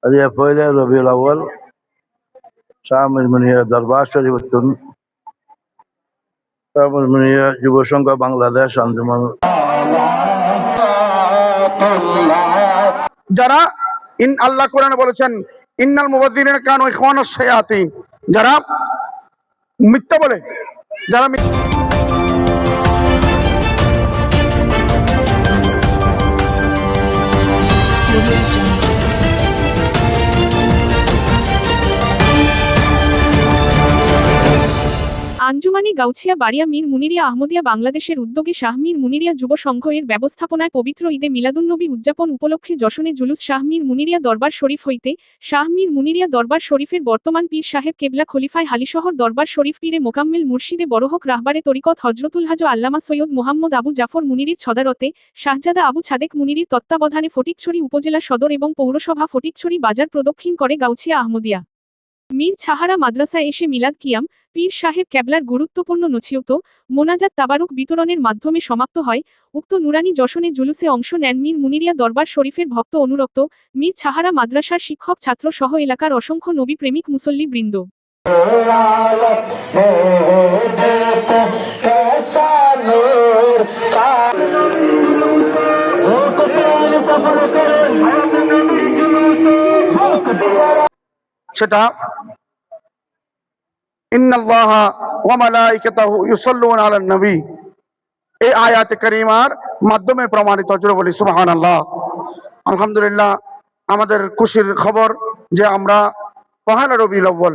আজকে পয়লা রবিউল আউয়াল শাহ মীর মুনির দরবার শরীফুদ্দিন শাহ মীর মুনির যুব সংঘ বাংলাদেশ আঞ্জুমান। যারা আল্লাহ কোরআনে বলেছেন ইন্নাল মুবাযযিরিনা কানু ইখওয়ানাশ শায়াতিন, যারা মিথ্যা বলে, যারা আঞ্জুমানে গাউছিয়া বাড়িয়া মীর মুনিরিয়া আহমদিয়া বাংলাদেশের উদ্যোগে শাহ মীর মুনিরিয়া যুব সংঘ এর ব্যবস্থাপনায় পবিত্র ঈদে মিলাদুন্নবী উদযাপন উপলক্ষে যশনে জুলুস শাহ মীর মুনিরিয়া দরবার শরীফ হইতে। শাহ মীর মুনিরিয়া দরবার শরীফের বর্তমান পীর সাহেব কেবলা খলিফায় হালিশহর দরবার শরীফ পীরে মোকাম্মেল মুর্শিদে বড়হক রাহবারে তরিকত হজরতুল হাজ আল্লামা সৈয়দ মোহাম্মদ আবু জাফর মুনিরির ছদারতে শাহজাদা আবু ছাদেক মুনিরির তত্ত্বাবধানে ফটিকছড়ি উপজেলা সদর এবং পৌরসভা ফটিকছড়ি বাজার প্রদক্ষিণ করে গাউছিয়া আহমদিয়া মীর ছাহারা মাদ্রাসায় এসে মিলাদ কিয়াম পীর সাহেব কেবলার গুরুত্বপূর্ণ নছিহত মোনাজাত তাবারুক বিতরণের মাধ্যমে সমাপ্ত হয়। উক্ত নুরানি যশনে জুলুসে অংশ নেন মীর মুনিরিয়া দরবার শরীফের ভক্ত অনুরক্ত মীর ছাহারা মাদ্রাসার শিক্ষক ছাত্র সহ এলাকার অসংখ্য নবী প্রেমিক মুসল্লি বৃন্দ। সেটা ইন্নাল্লাহা ওয়া মালাইকাতাহু ইউসাল্লুনা আলান নবী এই আয়াতে কারিমার মাধ্যমে প্রমাণিত। জোরে বলি সুবহানাল্লাহ। আলহামদুলিল্লাহ, আমাদের খুশির খবর যে আমরা পহেলা রবিউল আউয়াল,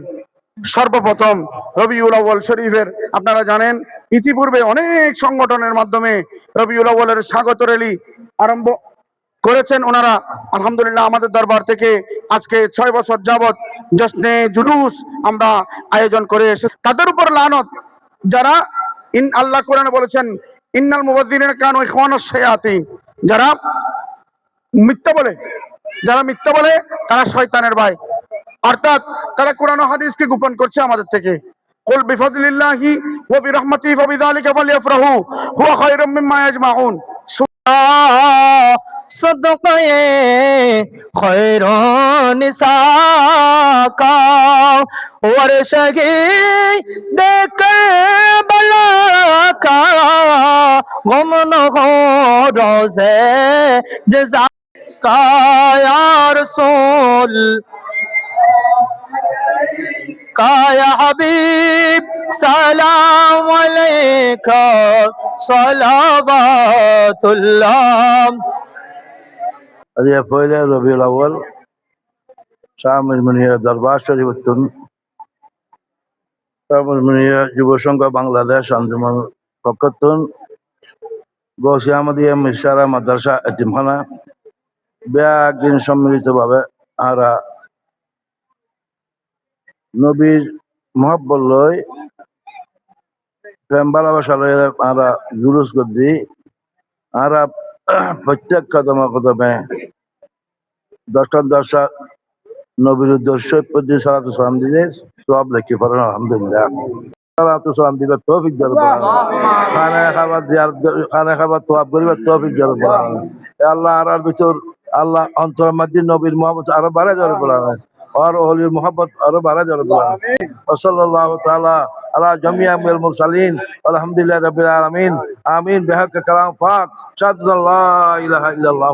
সর্বপ্রথম রবিউল আউয়াল শরীফের, আপনারা জানেন ইতিপূর্বে অনেক সংগঠনের মাধ্যমে রবিউল আউয়ালের স্বাগত র্যালি আরম্ভ করেছেন ওনারা। আলহামদুলিল্লাহ, আমাদের দরবার থেকে আজকে 6 বছর যাবত জশ্নে জুলুস আমরা আয়োজন করে এসেছি। তাদের উপর লানত, যারা আল্লাহ কোরআনে বলেছেন ইন্নাল মুবাযযিরিনা কানু ইখওয়ানাশ শায়াতিন, যারা মিথ্যা বলে, তারা শয়তানের ভাই, অর্থাৎ তারা কোরআন ও হাদিসকে গোপন করছে আমাদের থেকে। কুল বিফাদলিল্লাহি ওয়া বিরহমাতিহি ফাবিযালিকা ফালইফরাহু হুয়া খায়রুম মিম্মা ইয়াজমাউন। सदक़े खैरुन निसाका वर्षगी देख बला का गमन हो रोज़े जज़ा का या रसूल का या हबीब सलाम अलैका सलावतुल्लाह। আজকে পয়লা রবিউল আউয়াল শাহ মীর মুনির দরবার শরীফুদ্দিন শাহ মীর মুনির যুব সংঘ বাংলাদেশ আঞ্জুমান পক্ষতুন গাউছিয়া আহমদিয়া মিরসারা মাদ্রাসা এতিমখানা ব্যাগিন সম্মিলিতভাবে আমরা নবীর মহব্বত লই প্রেম ভালোবাসা লই আমরা জুলুস করছি। আমরা প্রত্যেক কদমে কদমে দশটা নবীর উদ্দেশ্য প্রতি সালাতু সালাম দিয়ে সব লেখি পড়েন। আলহামদুলিল্লাহ, সালাতু সালাম দিবে তৌফিক দান করুন। খানা খাবার তোয়াব করিবার তৌফিক দান করুন। আল্লাহ আর ভিতর আল্লাহ অন্তর মধ্যে নবীর মহব্বত আরো বাড়া যাবে বলেন, और ओलिर मोहब्बत और बारा जरबा सल्लल्लाहु ताला अला जमिया मिल मुरसलीन अल्हम्दुलिल्लाह रब्बिल आलमीन आमीन बिहक कलाम पाक शाद ला इलाहा इल्लल्लाह।